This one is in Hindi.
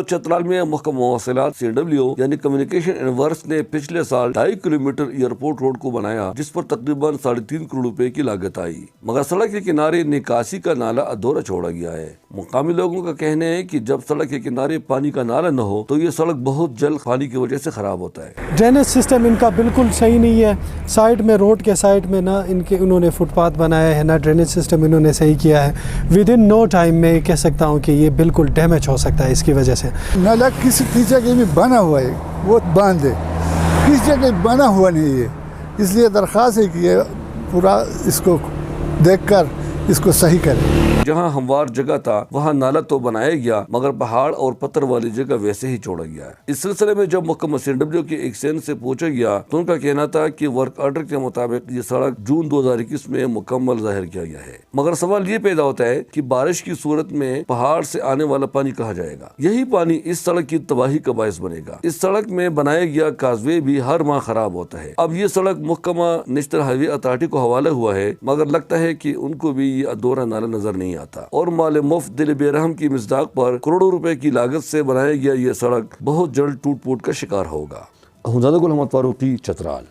चतराल में महकमा मवासिलात CW यानी कम्युनिकेशन एंड वर्क्स ने पिछले साल 2.5 किलोमीटर एयरपोर्ट रोड को बनाया, जिस पर तकरीबन 3.5 करोड़ रुपए की लागत आई, मगर सड़क के किनारे निकासी का नाला अधूरा छोड़ा गया है। मुकामी लोगों का कहना है कि जब सड़क के किनारे पानी का नाला न हो तो ये सड़क बहुत जल्द पानी की वजह से खराब होता है। ड्रेनेज सिस्टम इनका बिल्कुल सही नहीं है। साइड में, रोड के साइड में ना उन्होंने फुटपाथ बनाया है, ना ड्रेनेज सिस्टम इन्होंने सही किया है। विद इन नो टाइम में कह सकता हूँ कि ये बिल्कुल डैमेज हो सकता है इसकी वजह से। नाला किसी जगह भी बना हुआ है, वो बांध है, किसी जगह बना हुआ नहीं है। इसलिए दरख्वास्त है कि ये पूरा इसको देखकर इसको सही करें। जहां हमवार जगह था वहां नाला तो बनाया गया, मगर पहाड़ और पत्थर वाली जगह वैसे ही छोड़ा गया है। इस सिलसिले में जब महकमा CW के एक सैन से पूछा गया तो उनका कहना था कि वर्क ऑर्डर के मुताबिक ये सड़क जून 2021 में मुकम्मल जाहिर किया गया है, मगर सवाल ये पैदा होता है कि बारिश की सूरत में पहाड़ से आने वाला पानी कहाँ जाएगा। यही पानी इस सड़क की तबाही का बायस बनेगा। इस सड़क में बनाया गया काजवे भी हर माह खराब होता है। अब ये सड़क महकमा नेशनल हाईवे अथॉरिटी को हवाला हुआ है, मगर लगता है कि उनको भी ये अधूरा नाला नजर नहीं आता और माल मुफ्त दिल बेरहम की मिसदाक पर करोड़ों रुपए की लागत से बनाया गया ये सड़क बहुत जल्द टूट फूट का शिकार होगा। हुंजादा गुल अहमद फारूकी, चतराल।